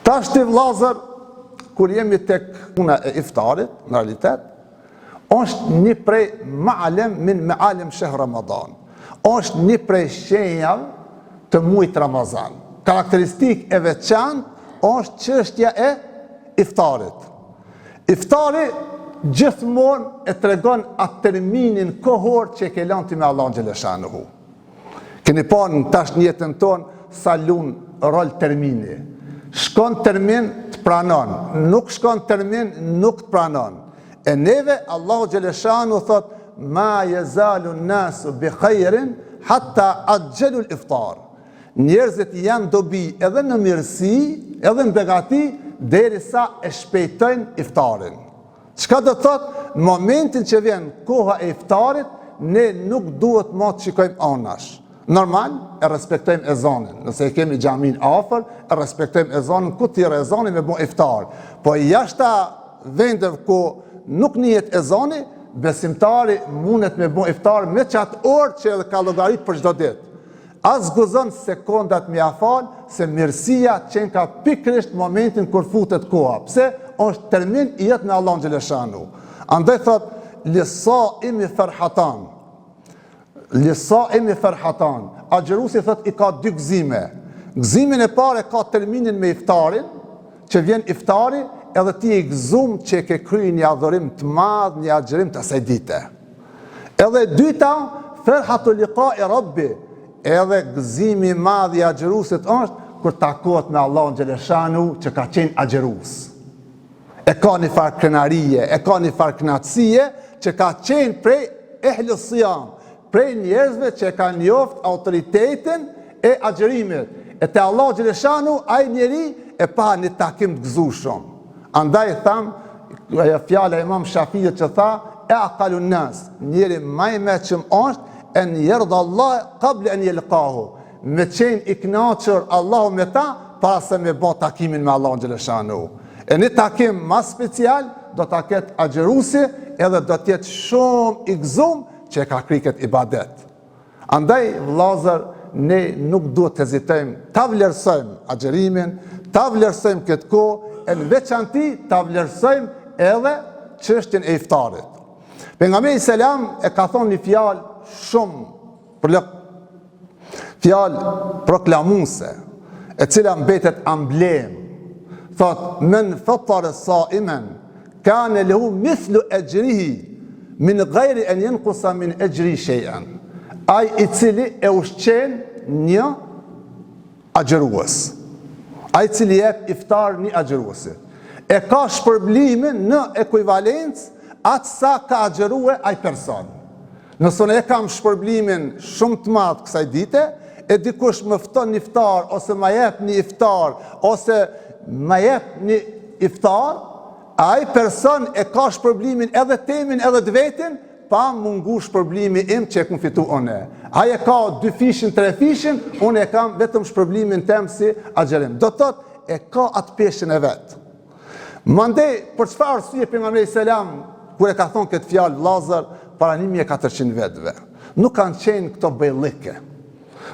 Tash të vllazër, kur jemi tek puna e iftarit, në realitet, është një prej ma'alem min ma'alem shehr Ramadan. Është një prej shenjave të muajit Ramazan. Karakteristikë e veçantë është çështja e iftarit. Iftari gjithmonë e tregon atë terminin kohor që e ke lënë ti me Allahun xhaleshanuhu. Keni pa në tash në jetën tonë sa lun rol termini. Shkon termin të pranon, nuk shkon termin nuk të pranon. E neve Allahu xhaleshanu thot ma yazalu an-nasu bi khairin hatta ajjalu al-iftar. Njerëzit janë dobi edhe në mirësi, edhe në begati, derisa e shpejtojnë iftarin. Çka do thot? Në momentin që vjen koha e iftarit, ne nuk duhet më të shikojmë anash. Normal, e respektojmë ezanin. Nëse e kemi xhamin afër, e respektojmë ezanin, ku t'i ezanin me bo iftar. Po jashta vendeve ku nuk njihet ezani, besimtari mundet me bo iftar me qatë orë që edhe ka llogarit për çdo ditë. As guzon sekondat me afal, se mirësia qenë ka pikrisht momentin kur futet koha. Pse? Është termin i jetë me Allahun xhaleshanu. Andaj thot, lisaimi farhatan. Lisaimi farhatan. Agjërusi thot i ka dy gëzime. Gëzimin e parë ka terminin me iftarin, që vjen iftari, edhe ti i gëzum që ke kryer një adhurim të madh, një agjërim të asaj dite. Edhe dyta, farhatu liqa'i rabbi. Edhe gëzimi i madh i agjërusit është kur takohet me Allahun xhaleshanu që ka qenë agjërus. E ka një farë krenarie, e ka një farë kënaqësie që ka qenë prej ehlus siyam, prej njerëzve që kanë njoft autoritetin e agjërimit. E te Allahu xhaleshanu ai njeri e pa një takim të gëzueshëm. Andaj tham, ajo fjala e Imam Shafiut që tha, e aqalun nas, njeri më i mëshëm është en yerdha Allah qabla an yalqahu. Me qenë i kënaqur Allahu me ta para se me bë takimin me Allahun xhaleshanu. E një takim më special do ta ketë agjërusi edhe do të jetë shumë i gëzum që e ka kryer këtë ibadet. Andaj vllazër, ne nuk duhet të hezitojmë ta vlerësojmë agjërimin, ta vlerësojmë këtë kohë, e në veçanti ta vlerësojmë edhe çështjen e iftarit. Pejgamberi selam e ka thonë një fjalë shumë fjalë proklamuese, e cila mbetet amblem. Thot, men fattara sa'iman kana lahu mithlu ajrihi min ghairi an yanqusa min ajri shay'an. Ai i cili e ushqen një agjërues. Ai i cili jep iftar një agjëruesi. E ka shpërblimin në ekuivalencë atë sa ka agjërue ai person. Nëse ne kam shpërblimin shumë të madh kësaj dite, e dikush më fton një iftar, ose më jep një iftar, ose më jep një iftar, ai person e ka shpërblimin edhe temin edhe të vetin, pa mungu shpërblimi im që e kum fitu une. Ai e ka 2 fishin, 3 fishin, unë e kam vetëm shpërblimin tem si agjërim. Do thot, e ka atë peshën e vet. Mandej, për çfarë arsye pejgamberi selam kur e ka thonë këtë fjalë vllazër para 1400 vetëve. Nuk kanë qenë këto bejllike.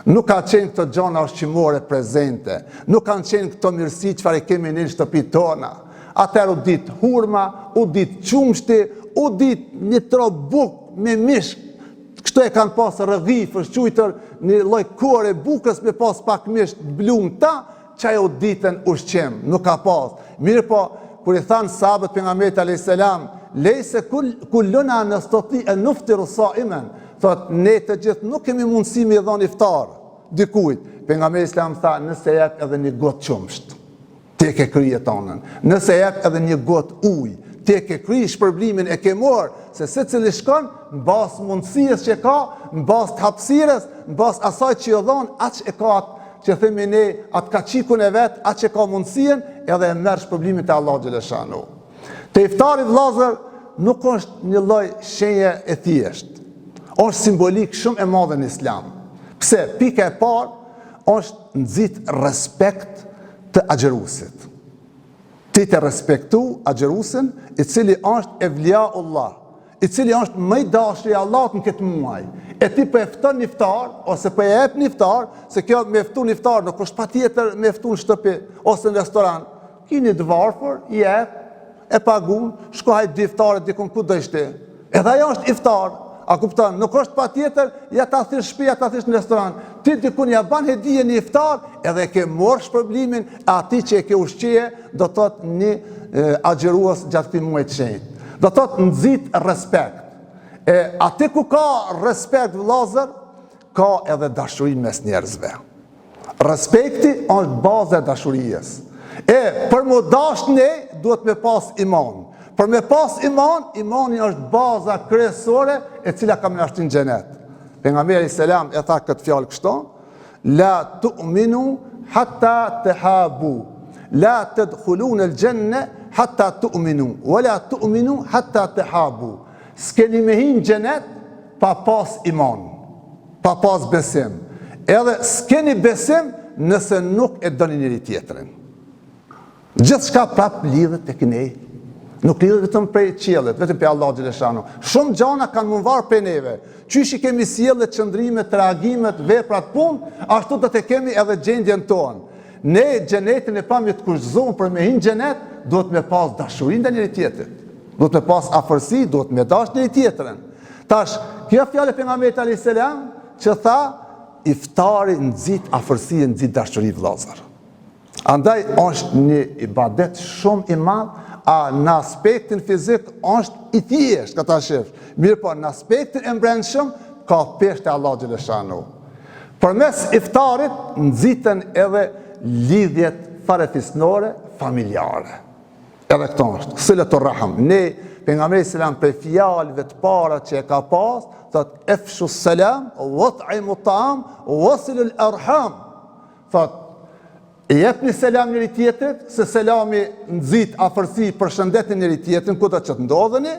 Nuk kanë qenë këto gjona ushqimore prezente. Nuk kanë qenë këto mirësi çfarë kemi në shtëpitë tona. Atëherë u dit hurma, u dit qumshti, u dit një tro buk me mishk. Kështu e kanë pas rrëghif, është quajtur një lloj kore bukës me pas pak mishk blumta, çaj u ditën ushqim. Nuk ka pas. Mirë po, kur i thanë sahabët pejgamberit alayhis salam, lejse kulluna nastati an nuftiru sa'iman. Thot, ne të gjithë nuk kemi mundësi me dhënë iftar dikujt. Pejgamberi selam tha, nëse jep edhe një gotë qumsht, ti e ke kryer tonën. Nëse jep edhe një gotë ujë, ti e ke kryer shpërblimin e ke marr, se secili shkon mbas mundësisë që ka, mbas të hapësirës, mbas asaj që i dhon, aq e ka që themi ne atë kaçikun e vet, aq e ka mundësinë edhe e merr shpërblimin te Allahu xhaleshanu. Te iftari vllazër nuk është një lloj shenje e thjeshtë. Është simbolik shumë e madhe në Islam. Pse? Pika e parë është nxit respekt të agjërusit. Ti të respektu agjërusin, i cili është evliaullah, i cili është më i dashuri i Allahut në këtë muaj. E ti po e fton një iftar ose po e jep një iftar, se kjo me ftun iftar nuk është patjetër me ftun në shtëpi ose në restoran. kini të varfër, jep, e pagun, shko hajt dy iftarët dikun ku do ishte. Edhe ajo është iftar. A kupton, nuk është patjetër ja ta thish shtëpi, ja ta thish në restoran. Ti dikun ja ban hedije një iftar, edhe ke marrë shpërblimin e atij që e ke ushqeje, do të thotë një agjërues gjatë këtij muaji të shenjtë. Do të thotë nxit respekt. E aty ku ka respekt vëllazër, ka edhe dashuri mes njerëzve. Respekti është baza e dashurisë. E për më dash ne duhet me pas iman. Për me pas iman, imani është baza kryesore e cila ka më shtin xhenet. Pejgamberi selam e tha këtë fjalë kështu: La tu'minu hatta tahabu. La tadkhuluna al-janna hatta tu'minu, wa la tu'minu hatta tahabu. S'keni me hin xhenet pa pas iman, pa pas besim. Edhe s'keni besim nëse nuk e doni njëri tjetrin. Gjithçka prap lidhet tek ne. Nuk lidhet vetëm prej qiellit, vetëm pe Allah xhaleshano. Shumë gjana kanë mundvar prej neve. Qysh i kemi sjelljet, çndrimet, reagimet, veprat punë, ashtu do të kemi edhe gjendjen tonë. Ne xhenetin e pamje të kushzuar për me hin xhenet, duhet me pas dashuri ndaj njëri tjetrit. Duhet me pas afërsi, duhet me dash njëri tjetrin. Tash, kjo fjalë pejgamberit alayhis salam që tha iftari nxit afërsi, nxit dashuri vëllazër. Andaj është një ibadet shumë i madh. A në aspektin fizik është i thjesht, këta shif. Mirë po, në aspektin e mbrendshëm, ka peshtë e Allah xhaleshanu. Përmes iftarit, nxiten edhe lidhjet farefisnore, familjare. Edhe këto është, silatur rahim. Ne, pejgamberi selam për fjalëve të para që e ka pas, thot efshu selam, wat'imu ta'am, wasilul arham. Thot, jep një selam njëri tjetrit, se selami nxit afërsi për shëndetin njëri tjetrin, ku të që të ndodheni,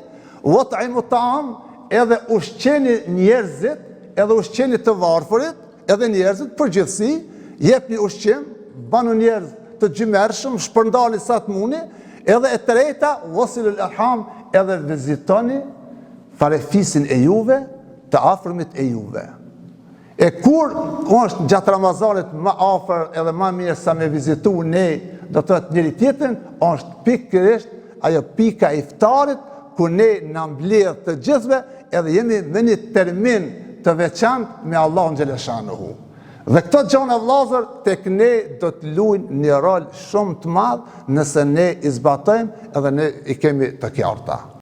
wat'imu ta'am, edhe ushqeni njerëzit, edhe ushqeni të varfërit, edhe njerëzit përgjithësi, jep një ushqim, banu njerëz të gjymershëm, shpërndani sa të muni, edhe e treta, wasilul arham, edhe vizitoni farefisin e juve, të afërmit e juve. E kur është gjatë Ramazanit më afër edhe më mirë sa me vizitu ne, do të thotë njëri tjetrin, është pikërisht ajo pika e iftarit ku ne na mbledh të gjithëve edhe jemi me një termin të veçantë me Allahun xhaleshanuhu. Dhe këto gjëra vëllazër tek ne do të luajnë një rol shumë të madh nëse ne i zbatojmë edhe ne i kemi të qarta.